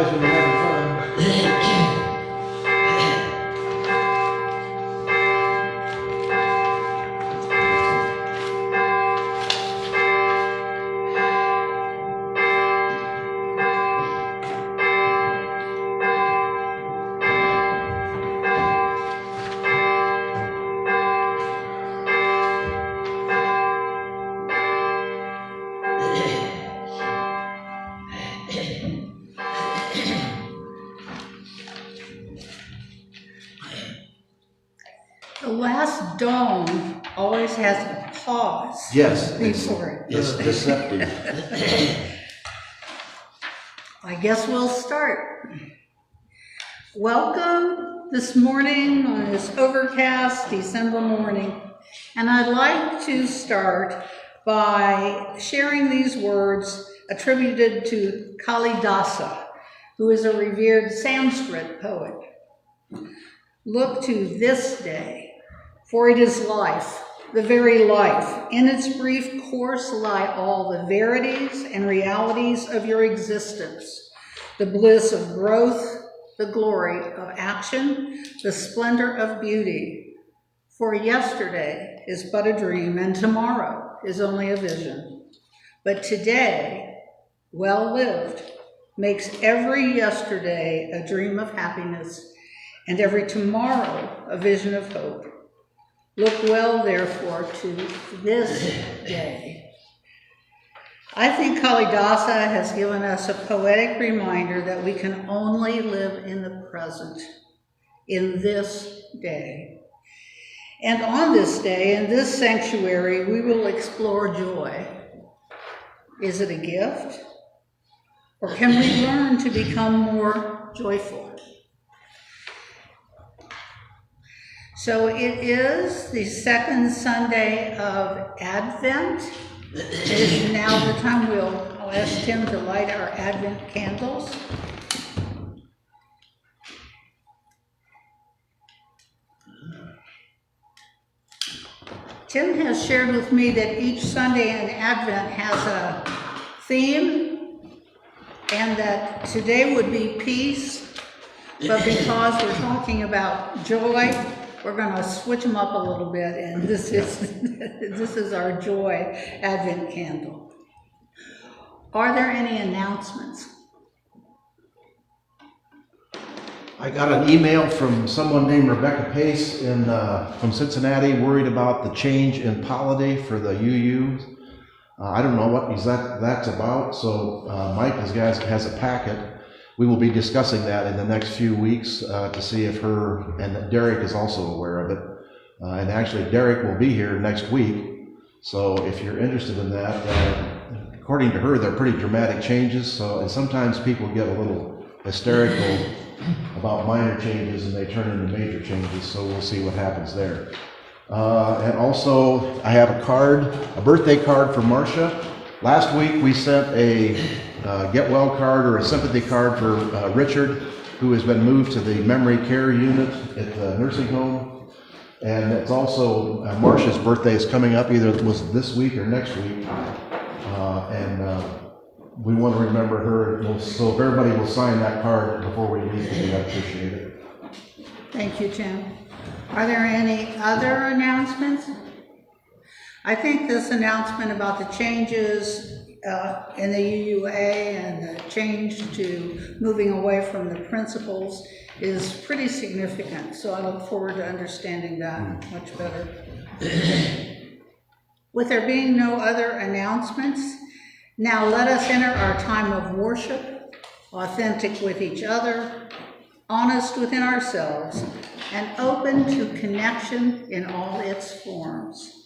eyes when you're having fun. The last dome always has a pause. Yes. Before it. It's deceptive. I guess we'll start. Welcome this morning on this overcast December morning. And I'd like to start by sharing these words attributed to Kalidasa, who is a revered Sanskrit poet. Look to this day, for it is life, the very life. In its brief course lie all the verities and realities of your existence, the bliss of growth, the glory of action, the splendor of beauty. For yesterday is but a dream, and tomorrow is only a vision. But today, well lived, makes every yesterday a dream of happiness, and every tomorrow a vision of hope. Look well, therefore, to this day. I think Kalidasa has given us a poetic reminder that we can only live in the present, in this day. And on this day, in this sanctuary, we will explore joy. Is it a gift? Or can we learn to become more joyful? So it is the second Sunday of Advent. It is now the time I'll ask Tim to light our Advent candles. Tim has shared with me that each Sunday in Advent has a theme, and that today would be peace, but because we're talking about joy, we're going to switch them up a little bit, and this is our joy Advent candle. Are there any announcements? I got an email from someone named Rebecca Pace from Cincinnati, worried about the change in holiday for the UUs. I don't know what that's about, so Mike has a packet. We will be discussing that in the next few weeks to see if and Derek is also aware of it. And actually, Derek will be here next week. So if you're interested in that, according to her, they're pretty dramatic changes. And sometimes people get a little hysterical about minor changes and they turn into major changes. So we'll see what happens there. And also, I have a birthday card for Marcia. Last week we sent a get well card or a sympathy card for Richard, who has been moved to the memory care unit at the nursing home. And it's also Marcia's birthday is coming up, either it was this week or next week. And we want to remember her. So if everybody will sign that card before we leave, I appreciate it. Thank you, Tim. Are there any other announcements? I think this announcement about the changes in the UUA and the change to moving away from the principals is pretty significant. So I look forward to understanding that much better. With there being no other announcements, now let us enter our time of worship, authentic with each other, honest within ourselves, and open to connection in all its forms.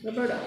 Roberta.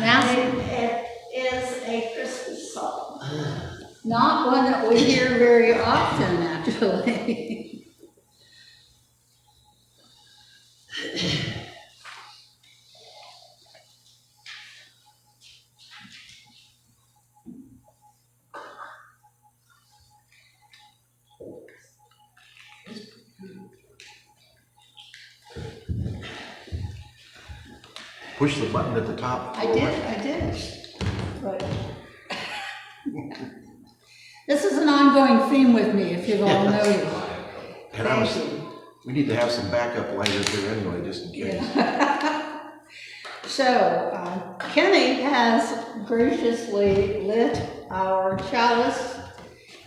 Madison. It is a Christmas song. Not one that we hear very often, actually. Push the button at the top. I did. But this is an ongoing theme with me, if you've all noticed. And we need to have some backup lighters here anyway, just in case. Yeah. So, Kenny has graciously lit our chalice,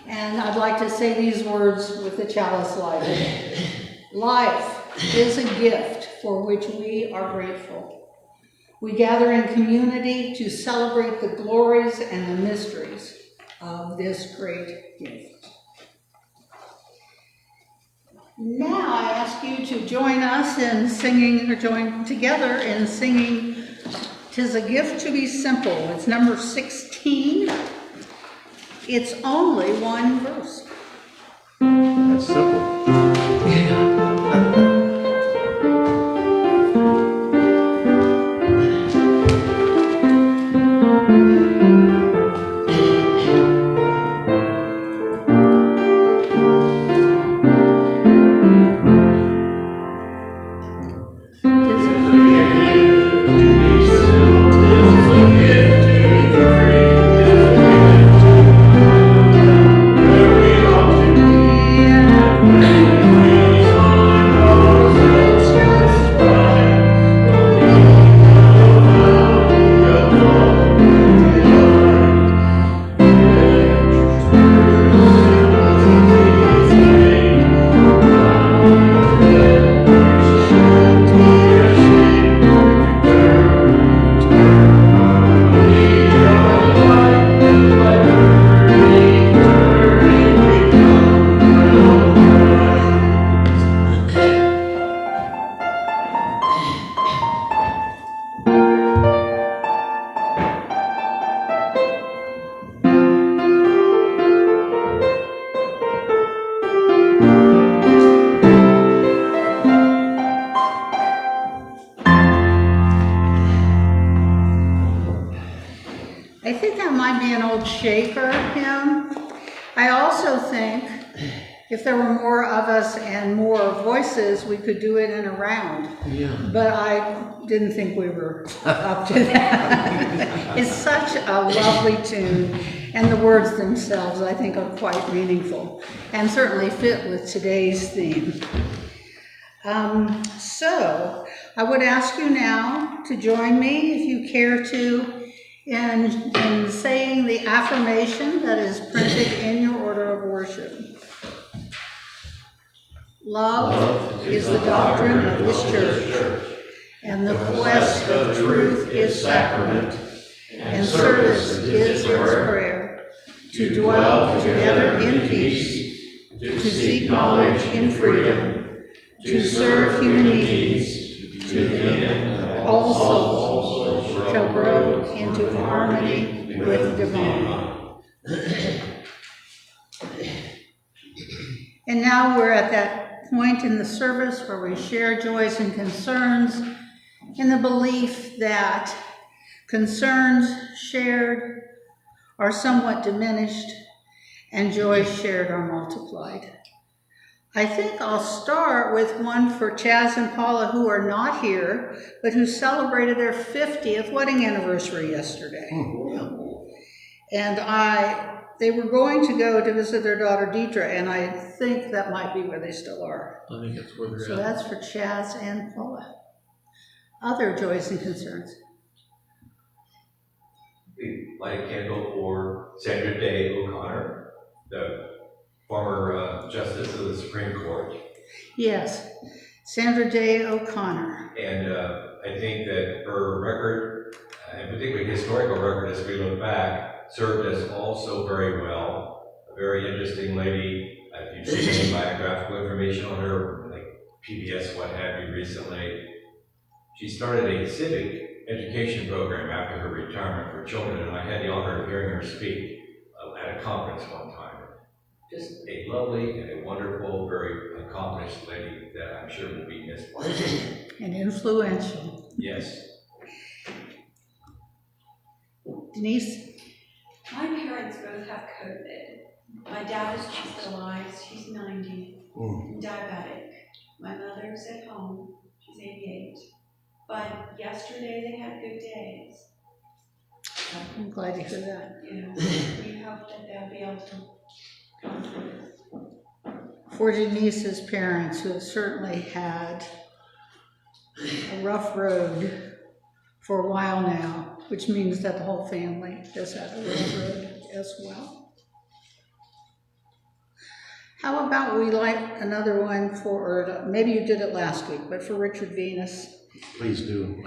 and I'd like to say these words with the chalice lighted. Life is a gift for which we are grateful. We gather in community to celebrate the glories and the mysteries of this great gift. Now I ask you to join us in singing, or join together in singing "'Tis a Gift to Be Simple." It's number 16. It's only one verse. That's simple. I think that might be an old Shaker hymn. I also think if there were more of us and more voices, we could do it in a round. Yeah. But I didn't think we were up to that. It's such a lovely tune, and the words themselves, I think, are quite meaningful and certainly fit with today's theme. So I would ask you now to join me, if you care to, in saying the affirmation that is printed in your order of worship. Love is the doctrine of this church, and the quest of truth is sacrament, and service is its prayer, to dwell together in peace, to seek knowledge in freedom, to serve human needs, to him all souls shall grow into harmony with divine. And now we're at that point in the service where we share joys and concerns in the belief that concerns shared are somewhat diminished and joys shared are multiplied. I think I'll start with one for Chaz and Paula, who are not here, but who celebrated their 50th wedding anniversary yesterday. And they were going to go to visit their daughter Deidre, and I think that might be where they still are. I think that's where they're at. So that's for Chaz and Paula. Other joys and concerns. We'd light a candle for Sandra Day O'Connor, the former Justice of the Supreme Court. Yes, Sandra Day O'Connor. And I think that her record, and particularly historical record as we look back, served us all so very well. A very interesting lady. If you've seen any biographical information on her, like PBS, what have you, recently, she started a civic education program after her retirement for children, and I had the honor of hearing her speak at a conference one time. Just a lovely and a wonderful, very accomplished lady that I'm sure will be missed by us. And influential. Yes. Denise? My parents both have COVID. My dad is hospitalized, he's 90, and diabetic. My mother's at home, she's 88. But yesterday they had good days. I'm glad to hear that. You know, we hope that they'll be able to come through this. For Denise's parents, who have certainly had a rough road for a while now, which means that the whole family has had a rough road as well. How about we light another one for, or maybe you did it last week, but for Richard Venus, Please do.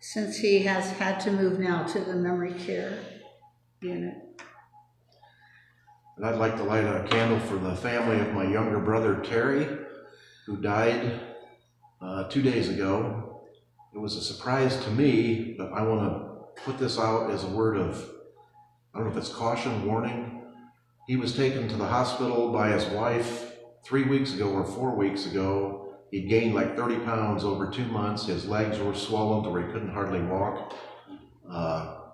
since he has had to move now to the memory care unit. And I'd like to light a candle for the family of my younger brother, Terry, who died 2 days ago. It was a surprise to me, but I want to put this out as a word of, I don't know if it's caution, warning. He was taken to the hospital by his wife 3 weeks ago or 4 weeks ago. He'd gained like 30 pounds over 2 months. His legs were swollen to where he couldn't hardly walk.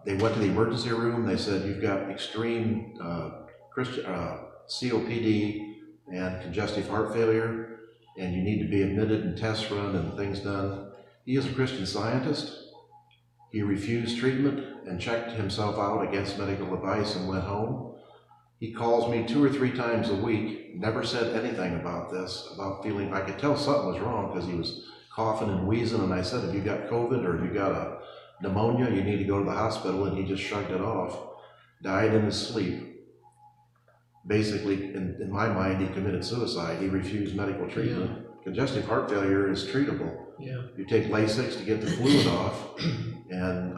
They went to the emergency room. They said, you've got extreme COPD and congestive heart failure, and you need to be admitted and tests run and things done. He is a Christian Scientist. He refused treatment and checked himself out against medical advice and went home. He calls me 2 or 3 times a week, never said anything about this, about feeling, I could tell something was wrong because he was coughing and wheezing, and I said, have you got COVID or have you got a pneumonia? You need to go to the hospital, and he just shrugged it off. Died in his sleep. Basically, in my mind, he committed suicide. He refused medical treatment. Yeah. Congestive heart failure is treatable. Yeah. You take Lasix to get the fluid off, and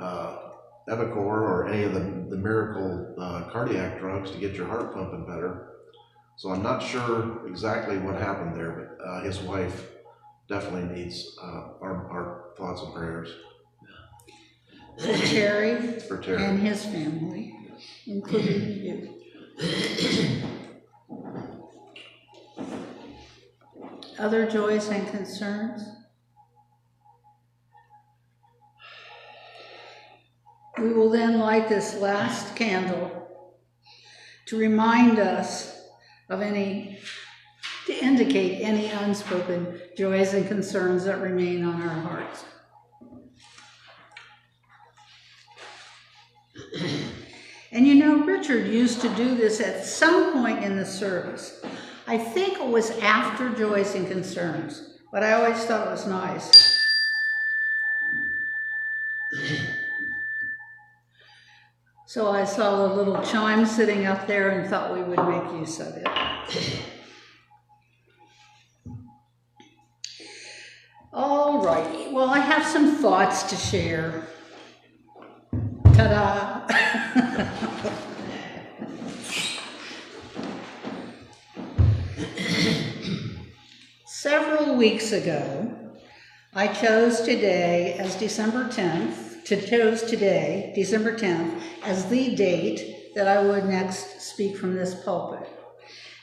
Evacor or any of the miracle cardiac drugs to get your heart pumping better. So I'm not sure exactly what happened there, but his wife definitely needs our thoughts and prayers. For Terry Terry and his family, including you. Other joys and concerns? We will then light this last candle to remind us of to indicate any unspoken joys and concerns that remain on our hearts. And you know, Richard used to do this at some point in the service. I think it was after joys and concerns, but I always thought it was nice. So I saw the little chime sitting up there and thought we would make use of it. All righty, well, I have some thoughts to share. Ta-da! Several weeks ago, I chose today, December 10th, as the date that I would next speak from this pulpit.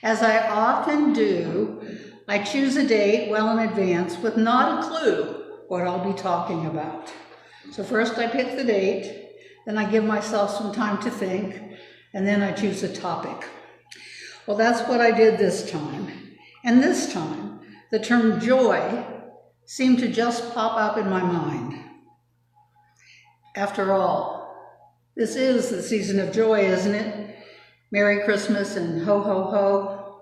As I often do, I choose a date well in advance with not a clue what I'll be talking about. So first I pick the date, then I give myself some time to think, and then I choose a topic. Well, that's what I did this time. And this time, the term joy seemed to just pop up in my mind. After all, this is the season of joy, isn't it? Merry Christmas and ho, ho, ho.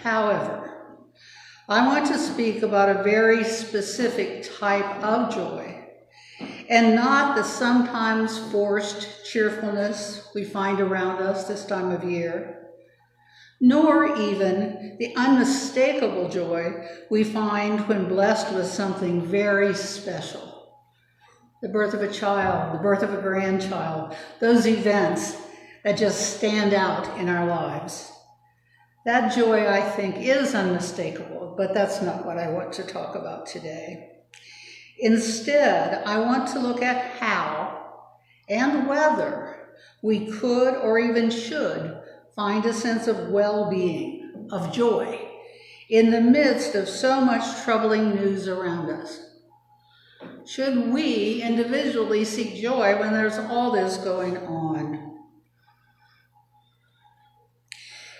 However, I want to speak about a very specific type of joy, and not the sometimes forced cheerfulness we find around us this time of year, nor even the unmistakable joy we find when blessed with something very special. The birth of a child, the birth of a grandchild, those events that just stand out in our lives. That joy, I think, is unmistakable, but that's not what I want to talk about today. Instead, I want to look at how and whether we could or even should find a sense of well-being, of joy, in the midst of so much troubling news around us. Should we individually seek joy when there's all this going on?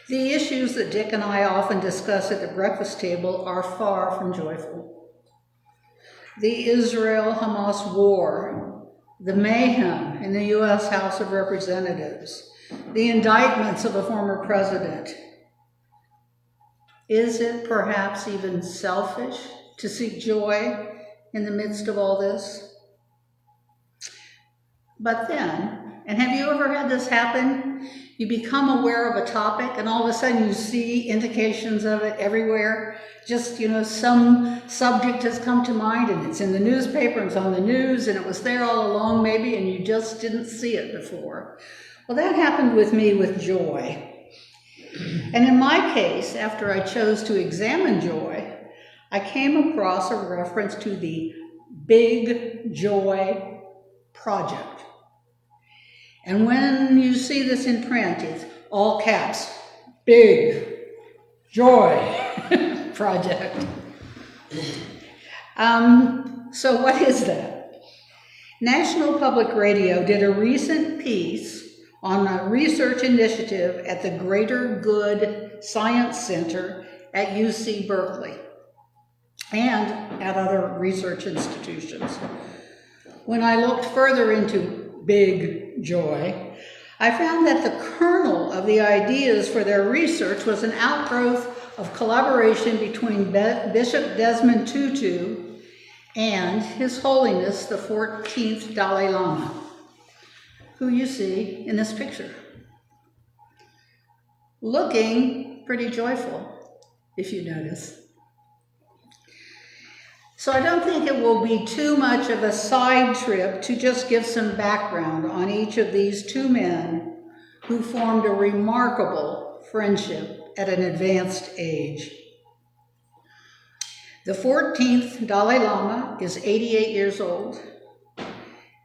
The issues that Dick and I often discuss at the breakfast table are far from joyful. The Israel-Hamas war, the mayhem in the U.S. House of Representatives, the indictments of a former president. Is it perhaps even selfish to seek joy in the midst of all this? But then, and have you ever had this happen? You become aware of a topic and all of a sudden you see indications of it everywhere. Just, some subject has come to mind and it's in the newspaper and it's on the news and it was there all along maybe and you just didn't see it before. Well, that happened with me with joy. And in my case, after I chose to examine joy, I came across a reference to the Big Joy Project. And when you see this in print, it's all caps, Big Joy Project. So what is that? National Public Radio did a recent piece on a research initiative at the Greater Good Science Center at UC Berkeley and at other research institutions. When I looked further into Big Joy, I found that the kernel of the ideas for their research was an outgrowth of collaboration between Bishop Desmond Tutu and His Holiness the 14th Dalai Lama, who you see in this picture, looking pretty joyful, if you notice. So I don't think it will be too much of a side trip to just give some background on each of these two men who formed a remarkable friendship at an advanced age. The 14th Dalai Lama is 88 years old.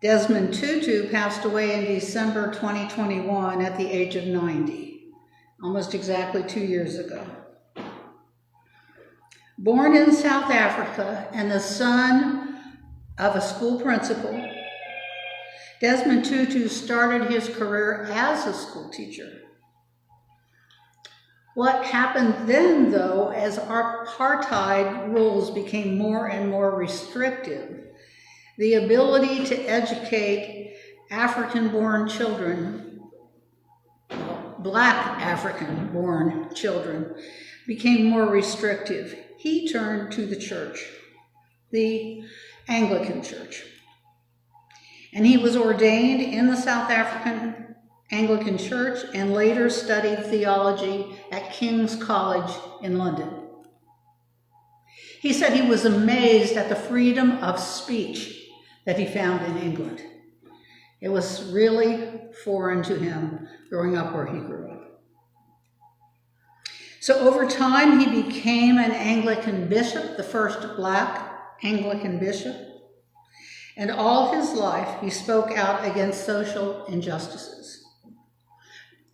Desmond Tutu passed away in December 2021 at the age of 90, almost exactly 2 years ago. Born in South Africa and the son of a school principal, Desmond Tutu started his career as a school teacher. What happened then, though, as apartheid rules became more and more restrictive, the ability to educate African-born children, Black African-born children, became more restrictive. He turned to the church, the Anglican Church. And he was ordained in the South African Anglican Church and later studied theology at King's College in London. He said he was amazed at the freedom of speech that he found in England. It was really foreign to him growing up where he grew up. So over time, he became an Anglican bishop, the first Black Anglican bishop. And all his life, he spoke out against social injustices.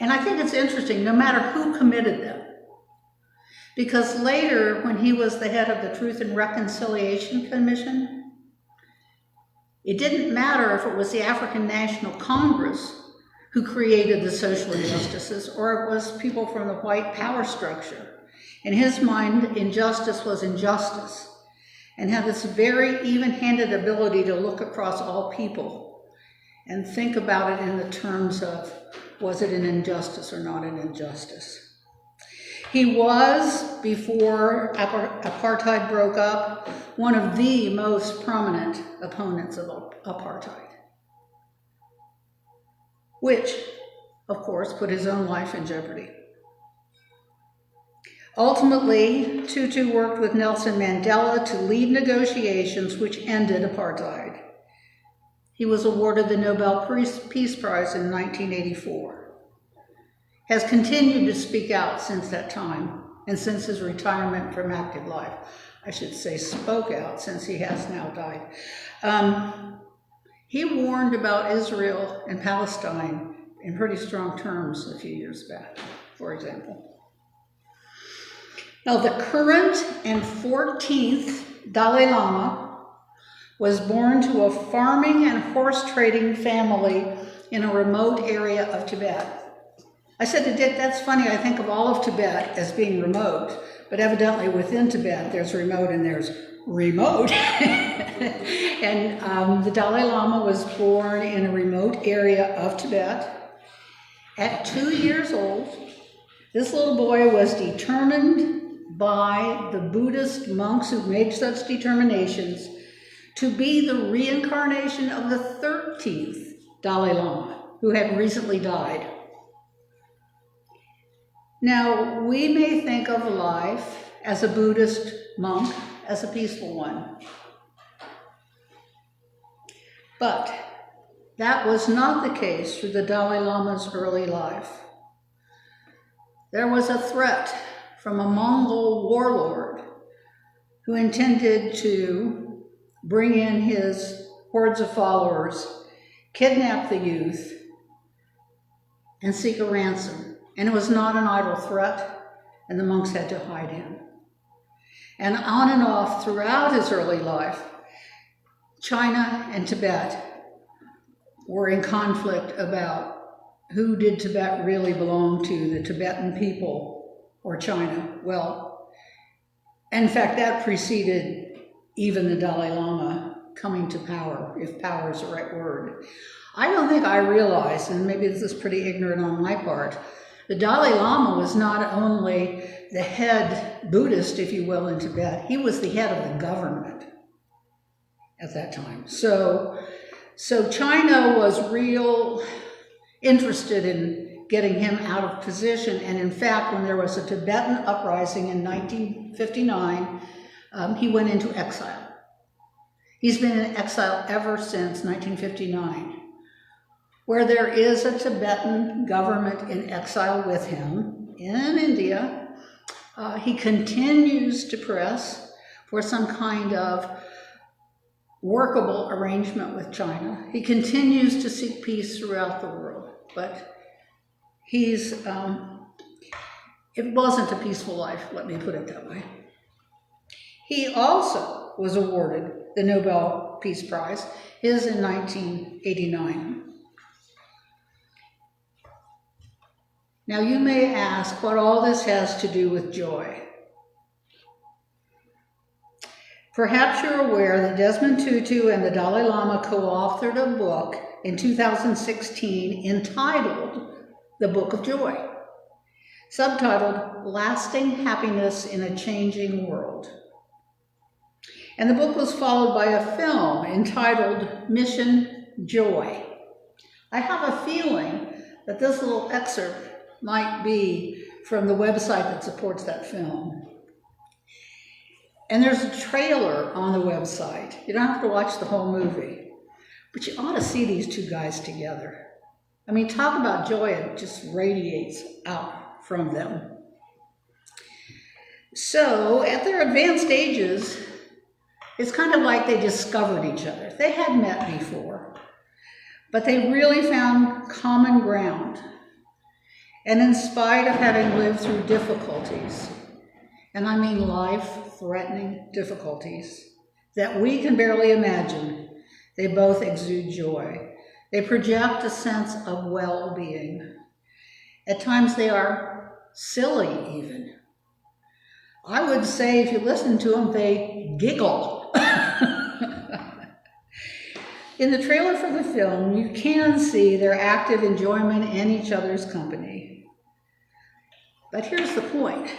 And I think it's interesting, no matter who committed them. Because later, when he was the head of the Truth and Reconciliation Commission, it didn't matter if it was the African National Congress who created the social injustices, or it was people from the white power structure. In his mind, injustice was injustice, and had this very even-handed ability to look across all people and think about it in the terms of, was it an injustice or not an injustice? He was, before apartheid broke up, one of the most prominent opponents of apartheid, which, of course, put his own life in jeopardy. Ultimately, Tutu worked with Nelson Mandela to lead negotiations which ended apartheid. He was awarded the Nobel Peace Prize in 1984. Has continued to speak out since that time and since his retirement from active life. I should say spoke out, since he has now died. He warned about Israel and Palestine in pretty strong terms a few years back, for example. Now, the current and 14th Dalai Lama was born to a farming and horse trading family in a remote area of Tibet. I said to Dick, that's funny, I think of all of Tibet as being remote, but evidently within Tibet there's remote and there's remote. And the Dalai Lama was born in a remote area of Tibet. At 2 years old, this little boy was determined by the Buddhist monks who made such determinations to be the reincarnation of the 13th Dalai Lama, who had recently died. Now, we may think of life as a Buddhist monk as a peaceful one. But that was not the case for the Dalai Lama's early life. There was a threat from a Mongol warlord who intended to bring in his hordes of followers, kidnap the youth, and seek a ransom. And it was not an idle threat, and the monks had to hide him. And on and off throughout his early life, China and Tibet were in conflict about who did Tibet really belong to, the Tibetan people or China. Well, in fact, that preceded even the Dalai Lama coming to power, if power is the right word. I don't think I realized, and maybe this is pretty ignorant on my part, the Dalai Lama was not only the head Buddhist, if you will, in Tibet, he was the head of the government at that time. So China was real interested in getting him out of position. And in fact, when there was a Tibetan uprising in 1959, he went into exile. He's been in exile ever since 1959. Where there is a Tibetan government in exile with him in India, he continues to press for some kind of workable arrangement with China. He continues to seek peace throughout the world, but it wasn't a peaceful life, let me put it that way. He also was awarded the Nobel Peace Prize, his in 1989. Now, you may ask what all this has to do with joy. Perhaps you're aware that Desmond Tutu and the Dalai Lama co-authored a book in 2016 entitled The Book of Joy, subtitled Lasting Happiness in a Changing World. And the book was followed by a film entitled Mission Joy. I have a feeling that this little excerpt might be from the website that supports that film. And there's a trailer on the website. You don't have to watch the whole movie, but you ought to see these two guys together. I mean, talk about joy, it just radiates out from them. So at their advanced ages, it's kind of like they discovered each other. They had met before, but they really found common ground. And in spite of having lived through difficulties, and I mean life-threatening difficulties that we can barely imagine, they both exude joy. They project a sense of well-being. At times they are silly even. I would say if you listen to them, they giggle. In the trailer for the film, you can see their active enjoyment in each other's company. But here's the point.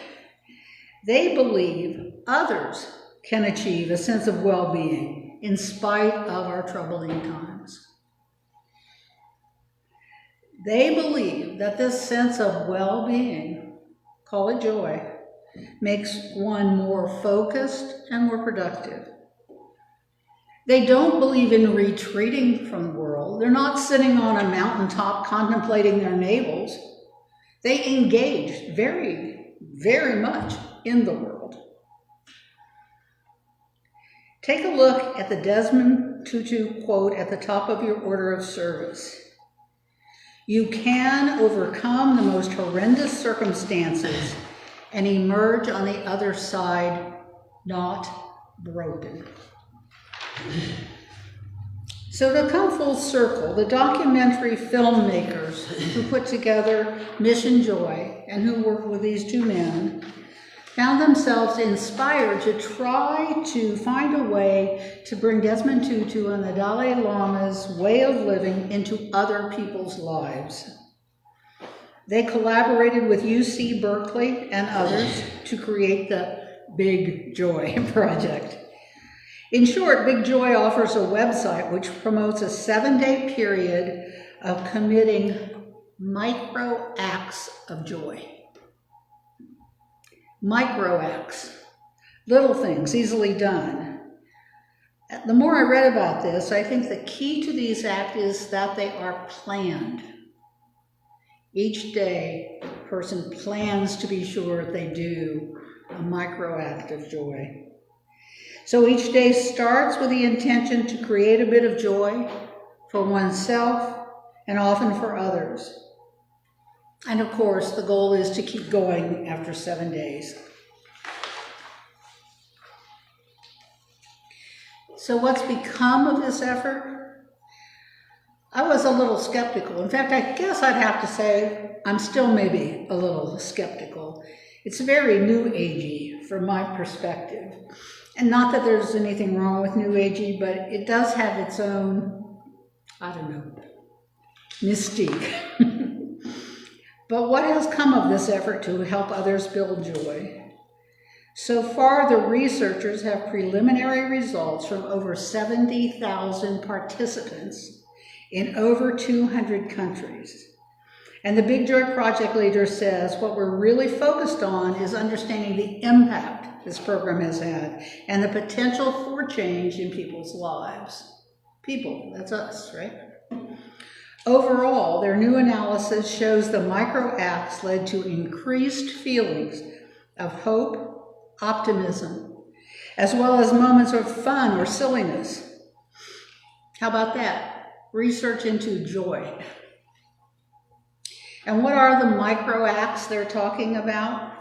They believe others can achieve a sense of well-being in spite of our troubling times. They believe that this sense of well-being, call it joy, makes one more focused and more productive. They don't believe in retreating from the world. They're not sitting on a mountaintop contemplating their navels. They engage very, very much in the world. Take a look at the Desmond Tutu quote at the top of your order of service. You can overcome the most horrendous circumstances and emerge on the other side not broken. So to come full circle, the documentary filmmakers who put together Mission Joy and who worked with these two men found themselves inspired to try to find a way to bring Desmond Tutu and the Dalai Lama's way of living into other people's lives. They collaborated with UC Berkeley and others to create the Big Joy Project. In short, Big Joy offers a website which promotes a 7-day period of committing micro acts of joy. Micro acts, little things easily done. The more I read about this, I think the key to these acts is that they are planned. Each day, a person plans to be sure they do a micro act of joy. So each day starts with the intention to create a bit of joy for oneself and often for others. And of course, the goal is to keep going after 7 days. So what's become of this effort? I was a little skeptical. In fact, I guess I'd have to say I'm still maybe a little skeptical. It's very new agey from my perspective. And not that there's anything wrong with new agey, but it does have its own, mystique. But what has come of this effort to help others build joy? So far, the researchers have preliminary results from over 70,000 participants in over 200 countries. And the Big Joy Project leader says what we're really focused on is understanding the impact this program has had and the potential for change in people's lives. People, that's us, right? Overall, their new analysis shows the micro acts led to increased feelings of hope, optimism, as well as moments of fun or silliness. How about that? Research into joy. And what are the micro acts they're talking about?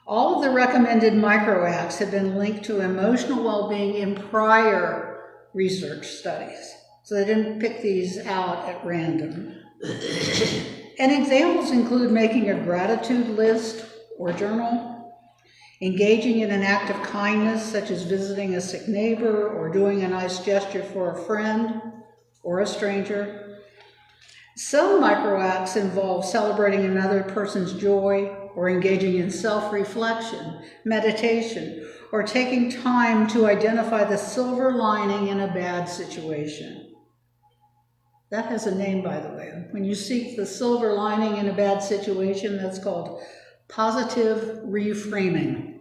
All of the recommended micro acts have been linked to emotional well-being in prior research studies. So they didn't pick these out at random. And examples include making a gratitude list or journal, engaging in an act of kindness, such as visiting a sick neighbor or doing a nice gesture for a friend or a stranger. Some microacts involve celebrating another person's joy or engaging in self-reflection, meditation, or taking time to identify the silver lining in a bad situation. That has a name, by the way. When you seek the silver lining in a bad situation, that's called positive reframing.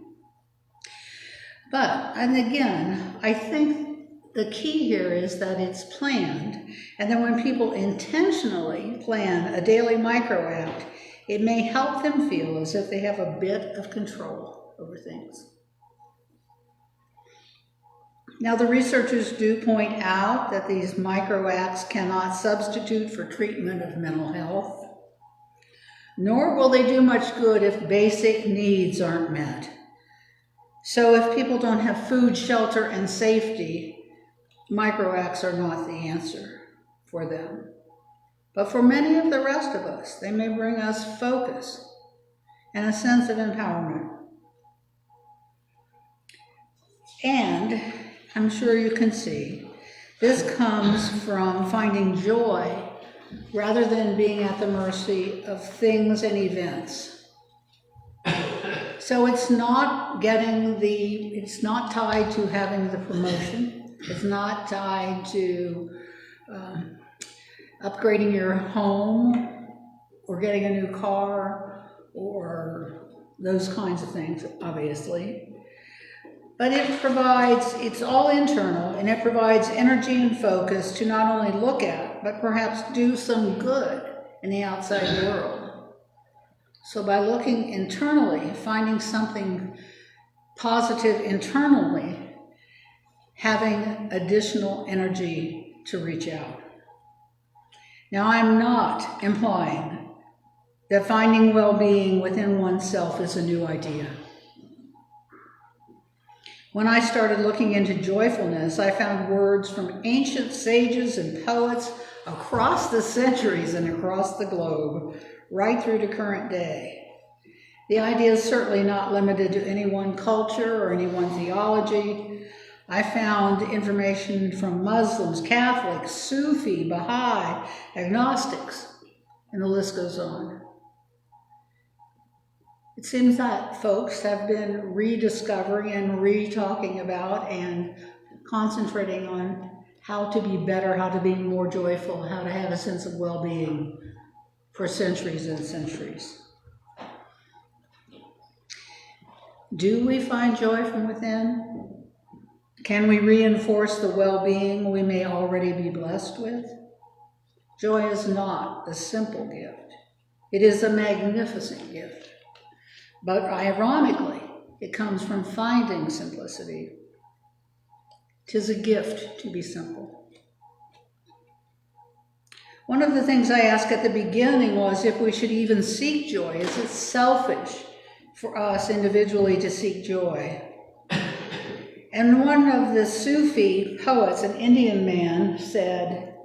But, and again, I think the key here is that it's planned, and then when people intentionally plan a daily microact, it may help them feel as if they have a bit of control over things. Now, the researchers do point out that these microacts cannot substitute for treatment of mental health, nor will they do much good if basic needs aren't met. So if people don't have food, shelter, and safety, microacts are not the answer for them. But for many of the rest of us, they may bring us focus and a sense of empowerment. And I'm sure you can see, this comes from finding joy rather than being at the mercy of things and events. So it's not tied to having the promotion. It's not tied to upgrading your home or getting a new car or those kinds of things, obviously. But it's all internal, and it provides energy and focus to not only look at, but perhaps do some good in the outside world. So by looking internally, finding something positive internally, having additional energy to reach out. Now, I'm not implying that finding well-being within oneself is a new idea. When I started looking into joyfulness, I found words from ancient sages and poets across the centuries and across the globe, right through to current day. The idea is certainly not limited to any one culture or any one theology. I found information from Muslims, Catholics, Sufi, Baha'i, agnostics, and the list goes on. It seems that folks have been rediscovering and re-talking about and concentrating on how to be better, how to be more joyful, how to have a sense of well-being for centuries and centuries. Do we find joy from within? Can we reinforce the well-being we may already be blessed with? Joy is not a simple gift. It is a magnificent gift. But ironically, it comes from finding simplicity. 'Tis a gift to be simple. One of the things I asked at the beginning was if we should even seek joy. Is it selfish for us individually to seek joy? And one of the Sufi poets, an Indian man, said,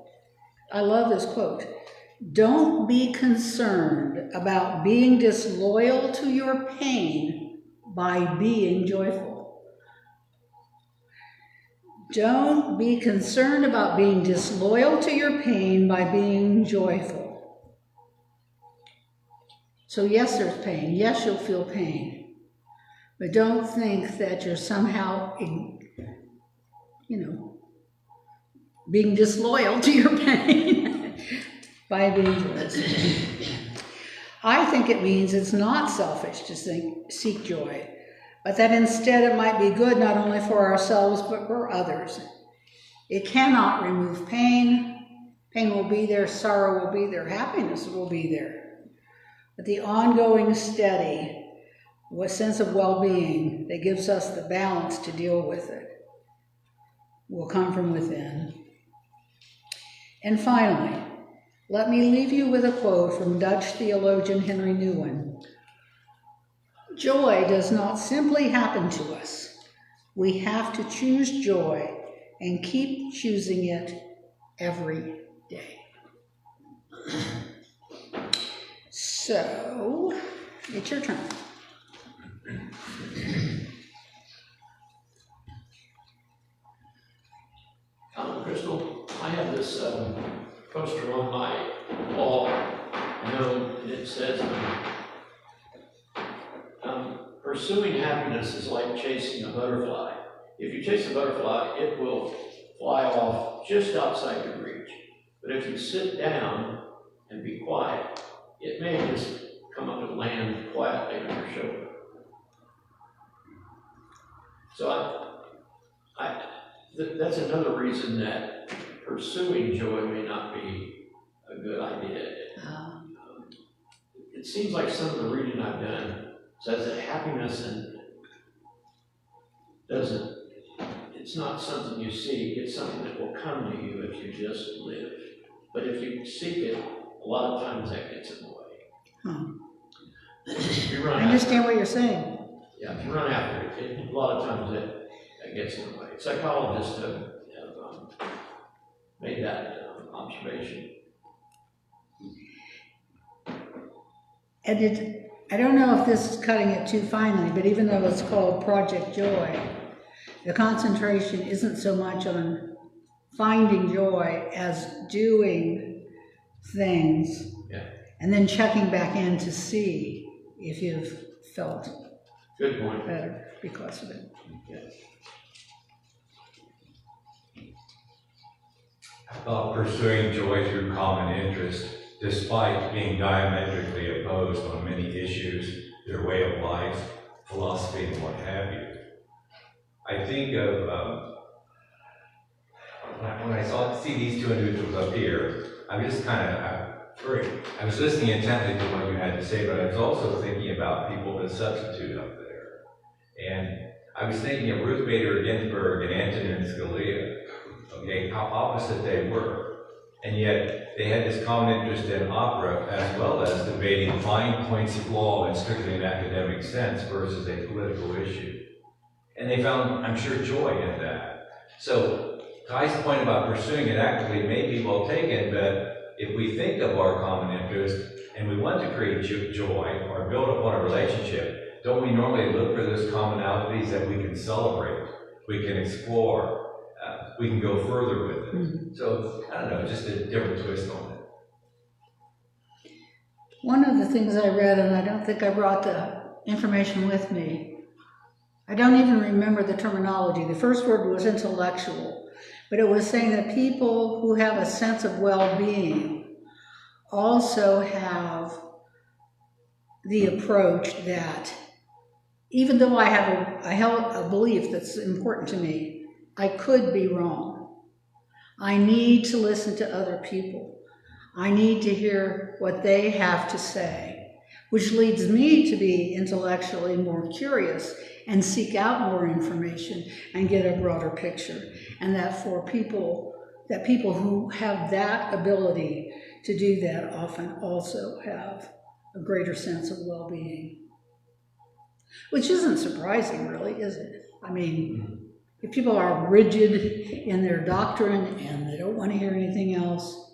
I love this quote, "Don't be concerned about being disloyal to your pain by being joyful." Don't be concerned about being disloyal to your pain by being joyful. So yes, there's pain. Yes, you'll feel pain. But don't think that you're somehow, being disloyal to your pain by being joyous. I think it means it's not selfish to seek joy, but that instead it might be good not only for ourselves, but for others. It cannot remove pain. Pain will be there, sorrow will be there, happiness will be there. But the ongoing, steady sense of well-being that gives us the balance to deal with it will come from within. And finally, let me leave you with a quote from Dutch theologian Henry Nouwen. Joy does not simply happen to us. We have to choose joy and keep choosing it every day. So, it's your turn. Christel, I have this poster on my wall, and it says, pursuing happiness is like chasing a butterfly. If you chase a butterfly, it will fly off just outside your reach. But if you sit down and be quiet, it may just come up and land quietly on your shoulder. So that's another reason that pursuing joy may not be a good idea. It seems like some of the reading I've done says that happiness it's not something you seek, it's something that will come to you if you just live. But if you seek it, a lot of times that gets in the way. I understand what you're saying. Yeah, if you run after it, a lot of times that gets in the way. Psychologists have made that observation. And I don't know if this is cutting it too finely, but even though it's called Project Joy, the concentration isn't so much on finding joy as doing things and then checking back in to see if you've felt Good point. better because of it. Yes. About pursuing joy through common interest, despite being diametrically opposed on many issues, their way of life, philosophy, and what have you. I think of when I see these two individuals up here, I was listening intently to what you had to say, but I was also thinking about people to substitute up there. And I was thinking of Ruth Bader Ginsburg and Antonin Scalia, okay, how opposite they were. And yet, they had this common interest in opera as well as debating fine points of law in strictly an academic sense versus a political issue. And they found, I'm sure, joy in that. So, Ty's point about pursuing it actively may be well taken, but if we think of our common interest and we want to create joy or build upon a relationship, don't we normally look for those commonalities that we can celebrate, we can explore, we can go further with it? Mm-hmm. So, I don't know, just a different twist on it. One of the things I read, and I don't think I brought the information with me, I don't even remember the terminology. The first word was intellectual, but it was saying that people who have a sense of well-being also have the approach that even though I have a belief that's important to me, I could be wrong. I need to listen to other people. I need to hear what they have to say, which leads me to be intellectually more curious and seek out more information and get a broader picture. And that for people who have that ability to do that often also have a greater sense of well-being. Which isn't surprising, really, is it? I mean, if people are rigid in their doctrine and they don't want to hear anything else,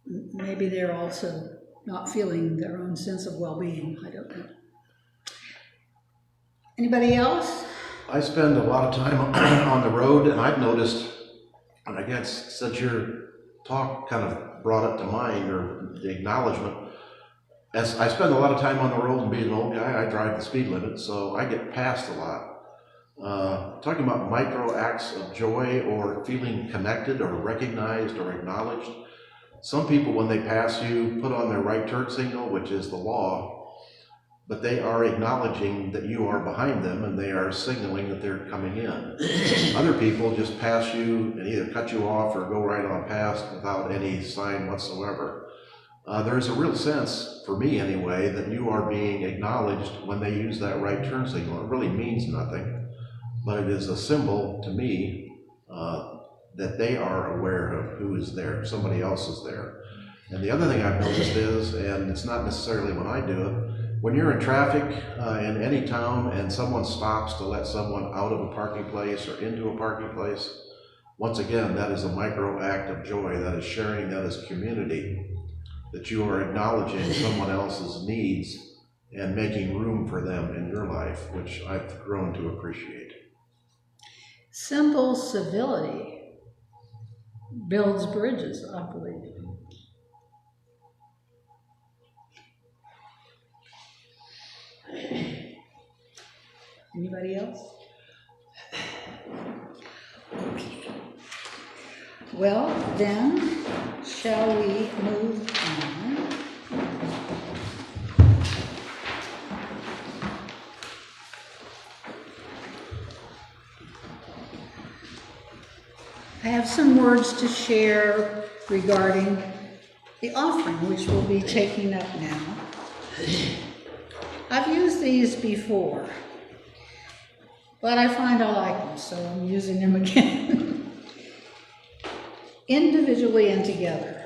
maybe they're also not feeling their own sense of well-being. I don't know. Anybody else? I spend a lot of time on the road, and I've noticed, and I guess since your talk kind of brought it to mind, or the acknowledgement, as I spend a lot of time on the road, and being an old guy, I drive the speed limit, so I get passed a lot. Talking about micro acts of joy or feeling connected or recognized or acknowledged. Some people, when they pass you, put on their right turn signal, which is the law, but they are acknowledging that you are behind them and they are signaling that they're coming in. Other people just pass you and either cut you off or go right on past without any sign whatsoever. There's a real sense, for me anyway, that you are being acknowledged when they use that right turn signal. It really means nothing, but it is a symbol to me that they are aware of who is there, somebody else is there. And the other thing I've noticed is, and it's not necessarily when I do it, when you're in traffic in any town and someone stops to let someone out of a parking place or into a parking place, once again, that is a micro act of joy. That is sharing, that is community, that you are acknowledging someone else's needs and making room for them in your life, which I've grown to appreciate. Simple civility builds bridges, I believe. Anybody else? Okay. Well, then, shall we move on? I have some words to share regarding the offering, which we'll be taking up now. I've used these before, but I find I like them, so I'm using them again. Individually and together.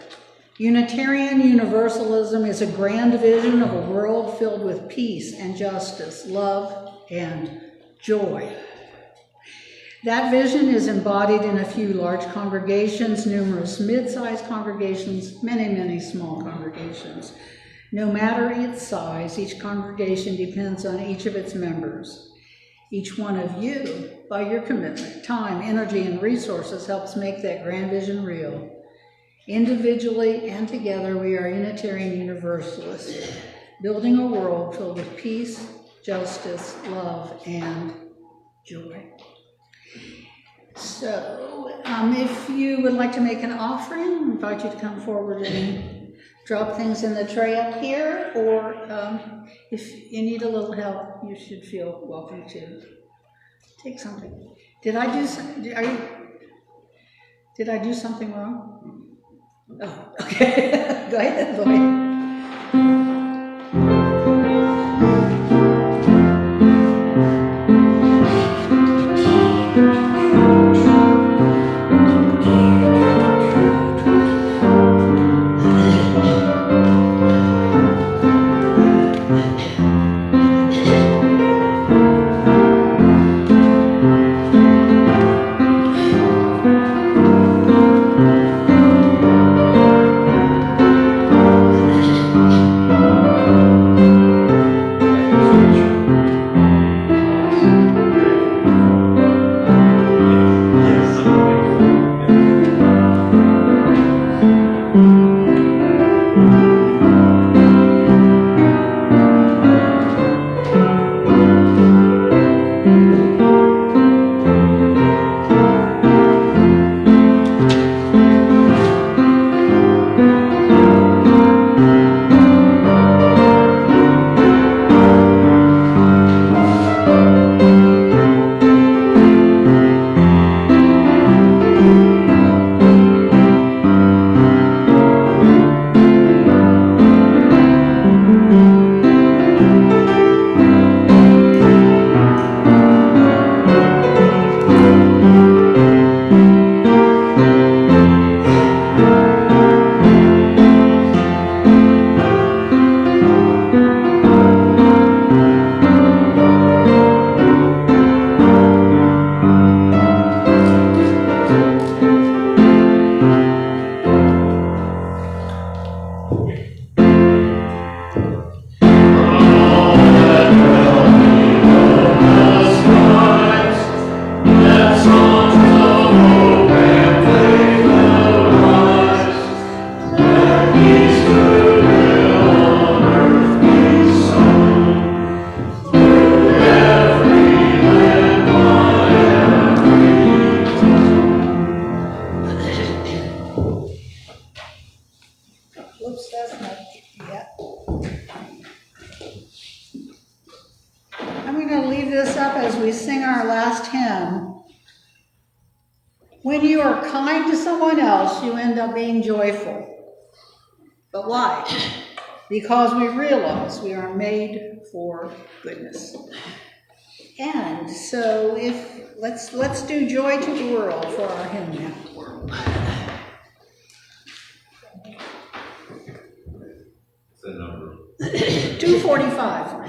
Unitarian Universalism is a grand vision of a world filled with peace and justice, love and joy. That vision is embodied in a few large congregations, numerous mid-sized congregations, many small congregations. No matter its size, each congregation depends on each of its members. Each one of you, by your commitment, time, energy, and resources, helps make that grand vision real. Individually and together, we are Unitarian Universalists, building a world filled with peace, justice, love, and joy. So, if you would like to make an offering, I invite you to come forward and drop things in the tray up here, or if you need a little help, you should feel welcome to take something. Did I do something wrong? Oh, okay. Go ahead. you are kind to someone else, you end up being joyful. But why? Because we realize we are made for goodness. And so let's do Joy to the World for our hymn now. It's a number. 245.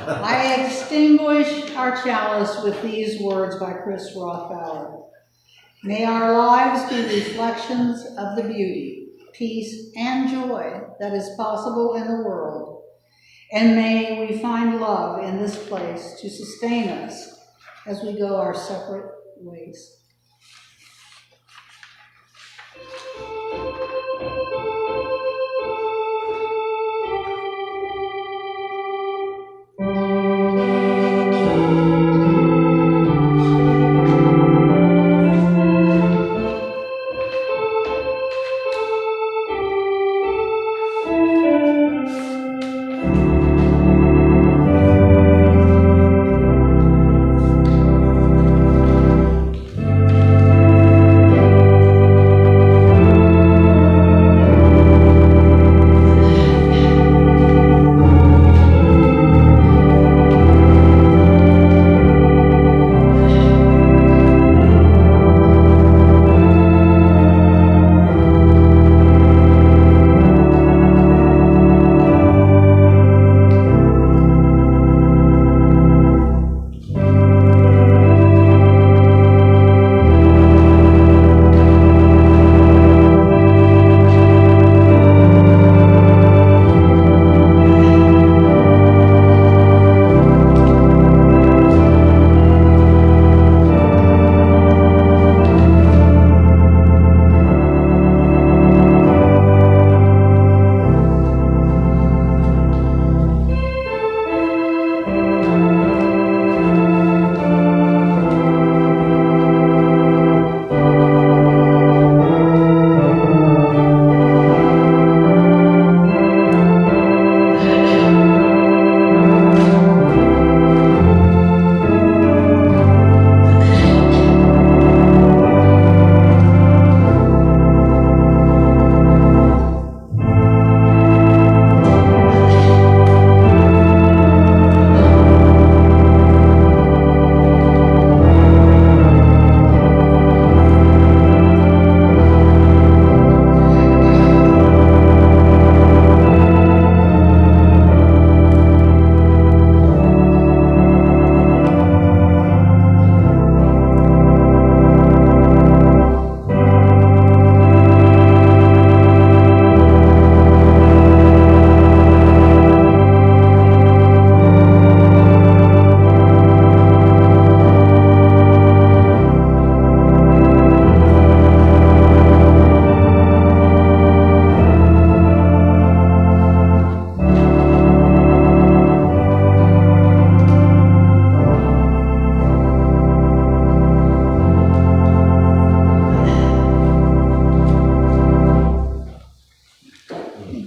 I extinguish our chalice with these words by Chris Rothbauer. May our lives be reflections of the beauty, peace, and joy that is possible in the world. And may we find love in this place to sustain us as we go our separate ways.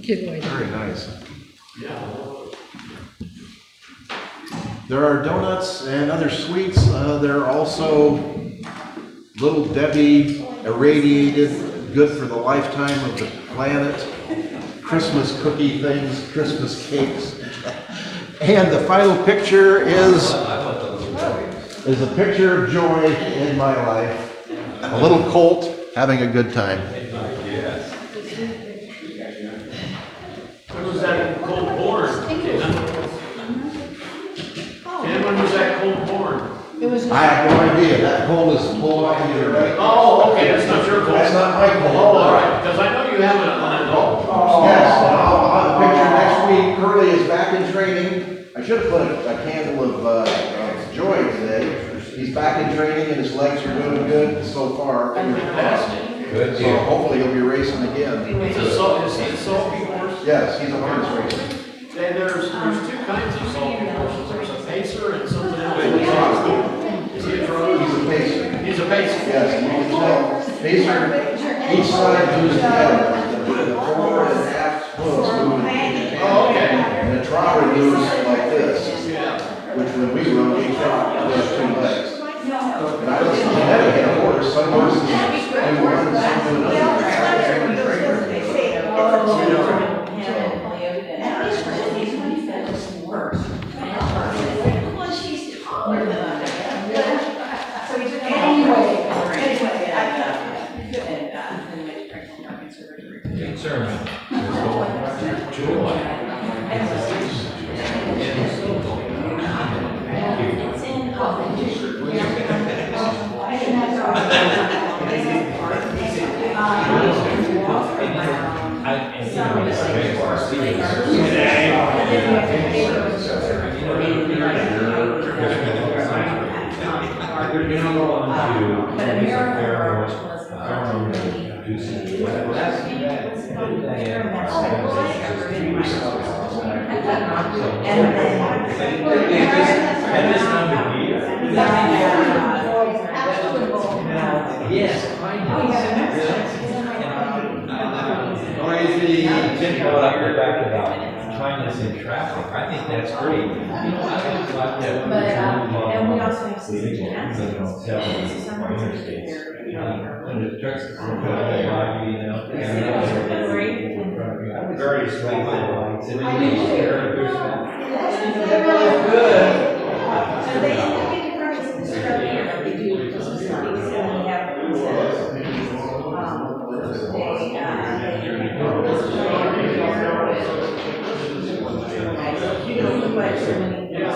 kid later. Very nice. Yeah. There are donuts and other sweets. There are also Little Debbie irradiated, good for the lifetime of the planet. Christmas cookie things, Christmas cakes. And the final picture is a picture of joy in my life. A little colt having a good time. Yes. When was that colt born? And when was that colt born? It was. I have no idea. That colt is pulled off of your right. Oh, okay, that's not your colt. That's not my colt. Oh, all right, because I know you have an adult. Yes, and I'll have a picture next week. Curly is back in training. I should have put a candle of joy today. He's back in training and his legs are doing good so far. Fantastic. Good So deal. hopefully he'll be racing again. Is he a sulky horse? Yes, he's a harness racer. And there's two kinds of sulky horses. There's a pacer and something else. Is he a trotter? He's a pacer. He's a pacer. Yes, and you can tell, pacer, each side moves together. The forward and aft hooves move together. Oh, okay. And the trotter moves like this, Yeah. which when we rode, we trot with 2 legs. And I was genetic in a horse. Some horses do one, some do another. Well, she's taller than I am. Good sermon. Joy. Yes, back about kindness in traffic. I think that's great. You know, I would like that. And we also have some suggestions. On interstates. When the trucks go by, you know. Very sweet lights. And then they share their stuff. They're really good. So they indicate permits in this area, they do Christmas lights, and we have, you know, look like so many. They've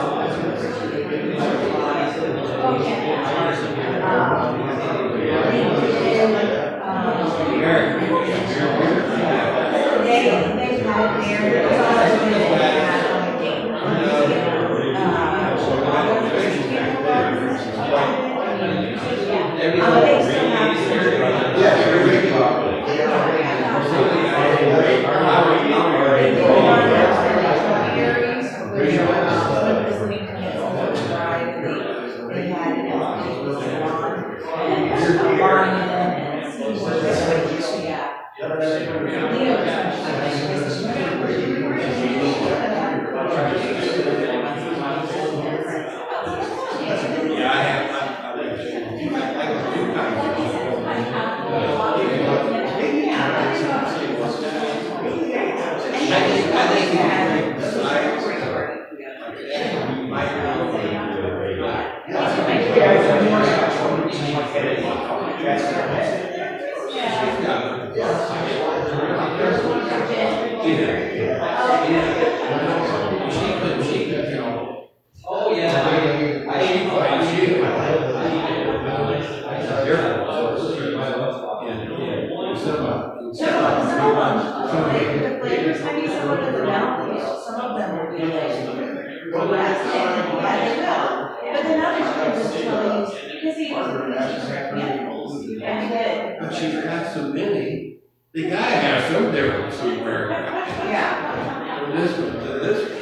had But she's got so many, they gotta have some difference somewhere. Yeah. From this one to this one.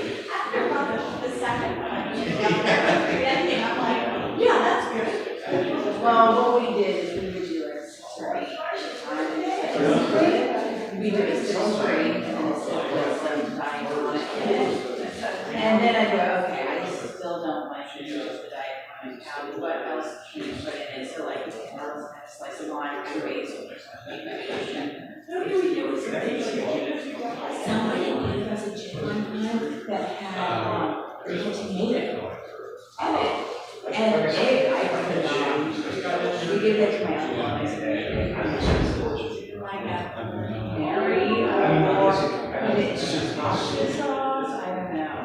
The second one. I'm like, yeah, that's good. Well, what we did is we would do a 6 or 8 times. We did a it's free, and then it said what's the diet tonic. And then I go, okay, I still don't like to use the diet tonic. What else can you put in it? So like, a slice of lime, basil, or something. Somebody gave us a chip one time that had tomato. And I put it on. We give that to my uncle. Like a Mary, or it's pasta sauce, I don't know.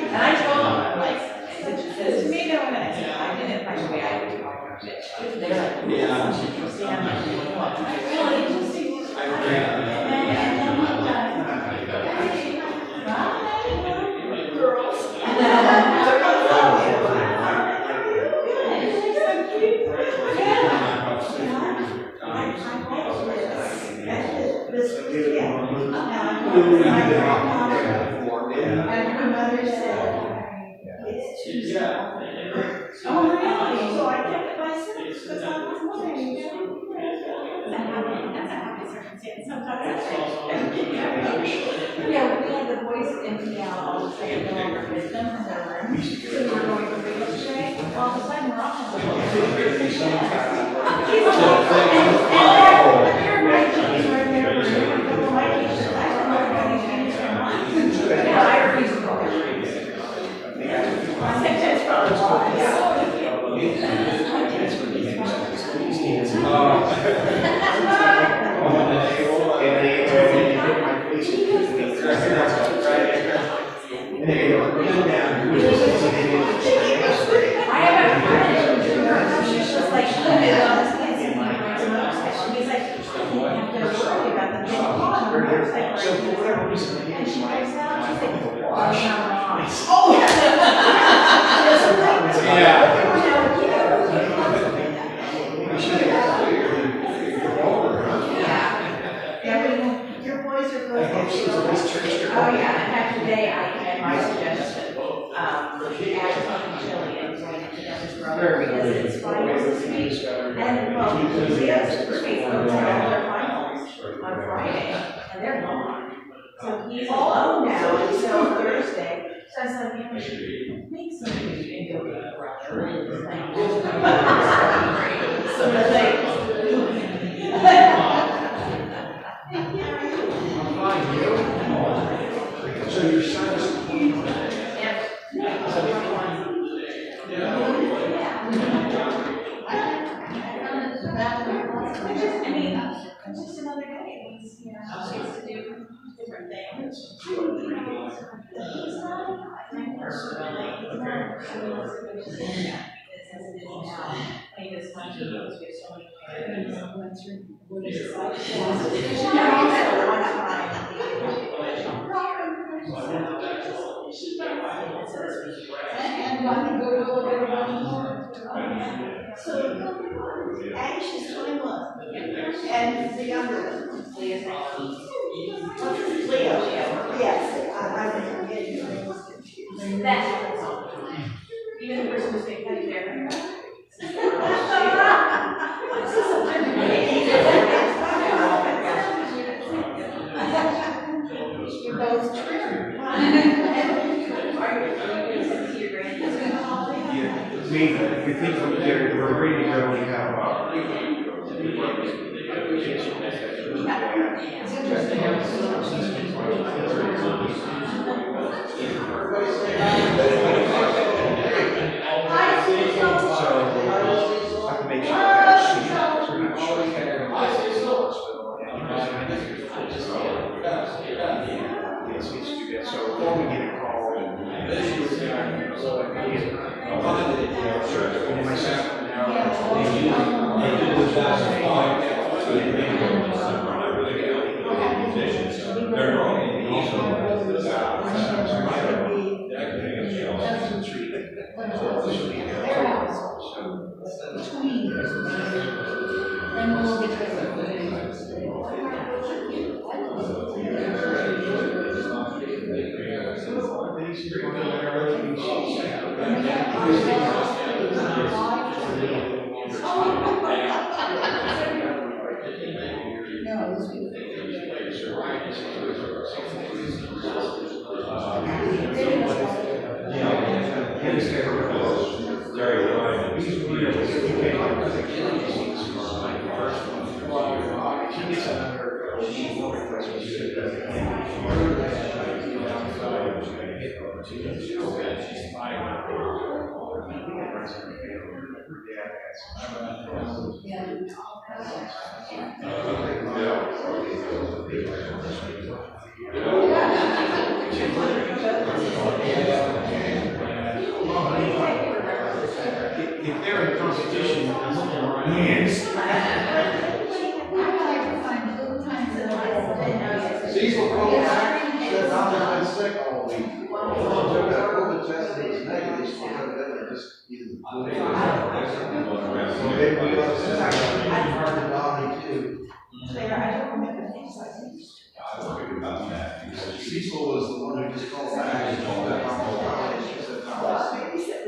And I told them, I'm like, the tomato, and I said, I didn't find a way I would talk about it. They're like, yeah, interesting. I'm like, really interesting. Bye, girls. And her mother said, it's too small. Oh, really? So I kept it myself because I was wondering. That's a happy circumstance sometimes. Yeah, we had the boys empty out all the time, no longer with them in their room. So we were going to read today. All of a sudden, we're off on the yeah, I refuse to go there. I think that's probably why. I have a friend, she's just like, she lived on this place and he rides a motorcycle. He's like, you have to worry about them. And she breaks down, she's like, oh, I'm not. Oh, your boys are going to oh, yeah. In fact, today I had my suggestion. Add chili and going into Dennis Brother because it's finals this week. And well, we have to treat them to all their finals on Friday, and they're gone. So he's alone now until Thursday. So I was like, make some food and go get a brother. So they're like, So your son's. I mean, it's just another day. It means, you know, she gets to do different things. He's not personally. He's not because as it is now, I think this country goes through so many parents. What is it like? And I think go to a little bit of more. So, anxious 21, and the younger one, Leah's Leo, yes, I'm getting your name was confused. That happens all the time. Even the person who's being petty there. You're both true. We think we're ready to go. We have It's interesting. So I can make sure that we're not sure. So before we get a call and myself If they're in competition, yes. Cecil called back, said Donna's been sick all week. Took that COVID test and it was negative, so evidently just either. So maybe we ought to send her to Donnie too. Cecil was the one who just called back and told that I'm she said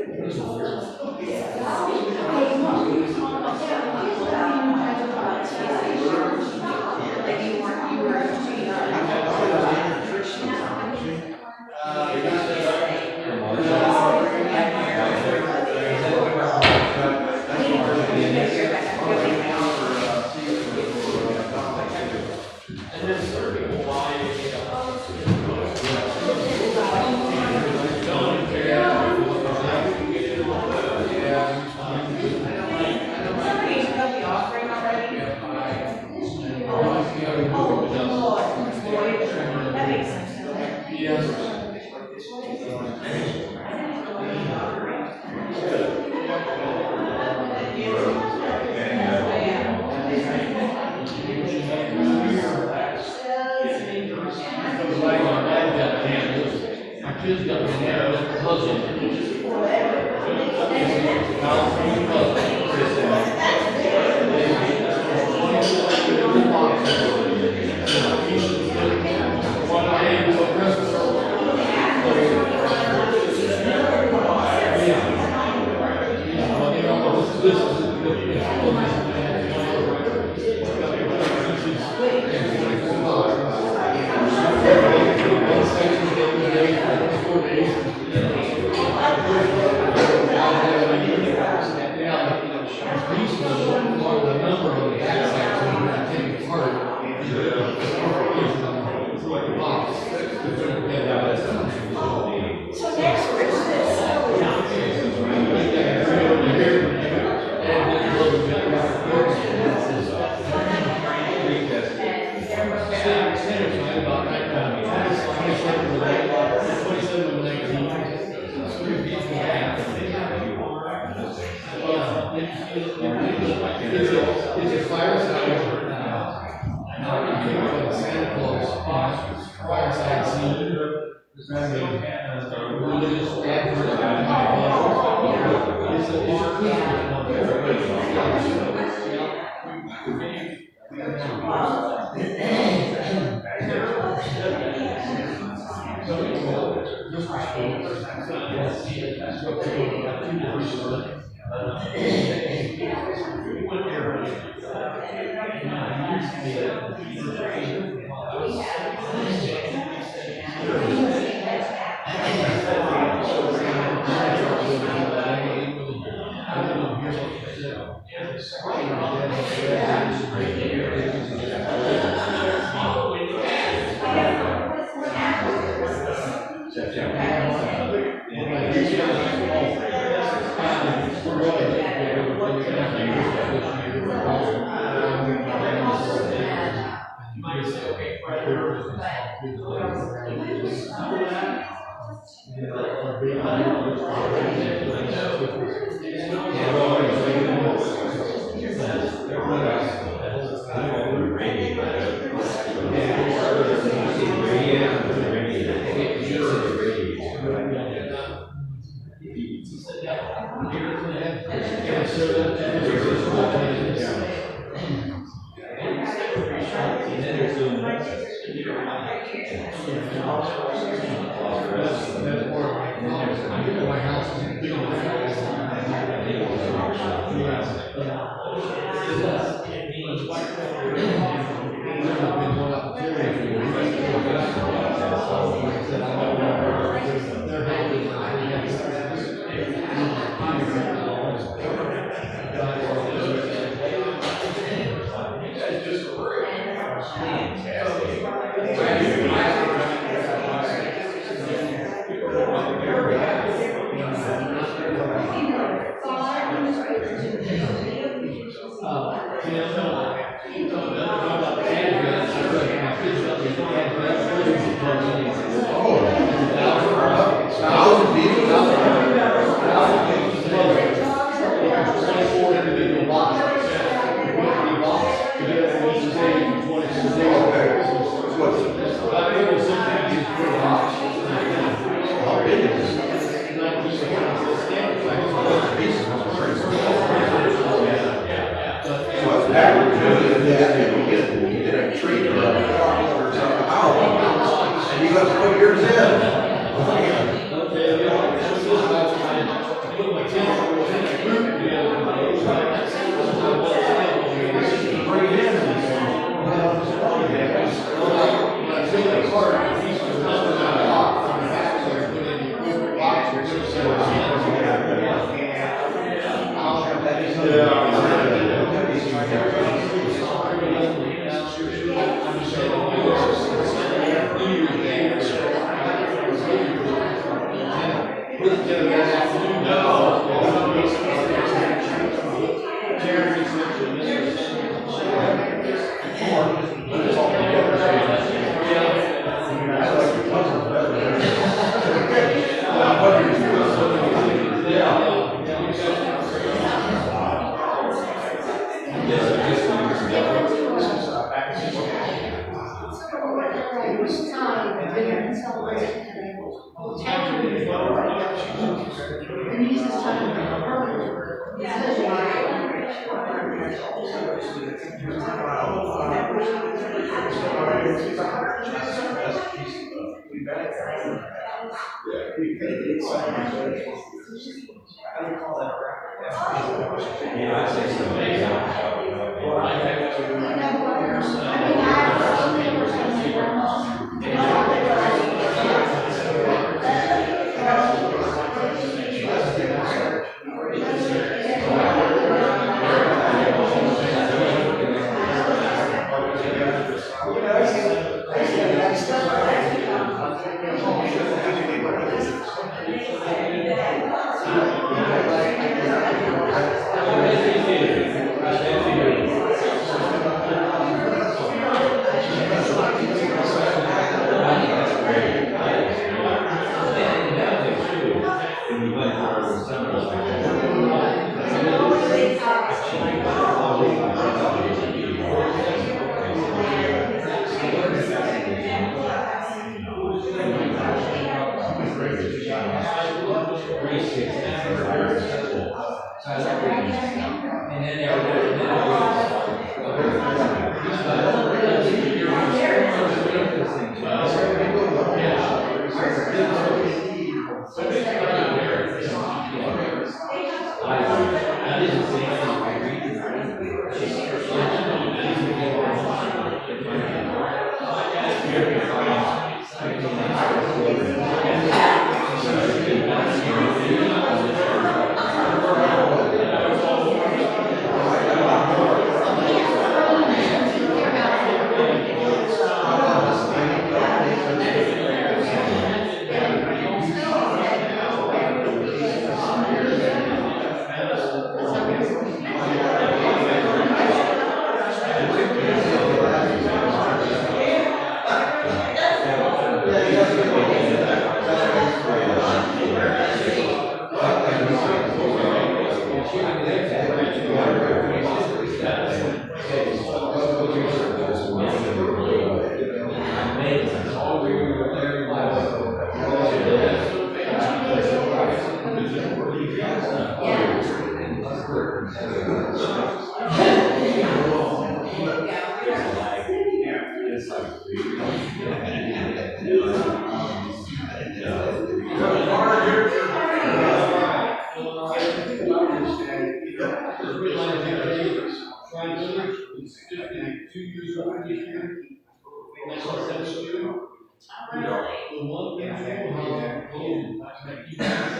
Oh, really? The one thing they will have, Madison,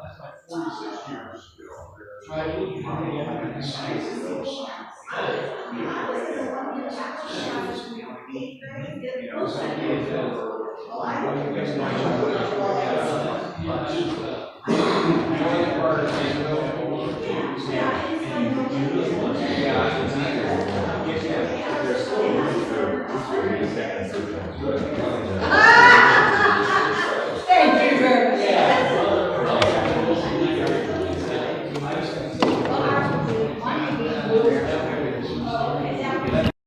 that's like 46 years. Try to look at the science of those.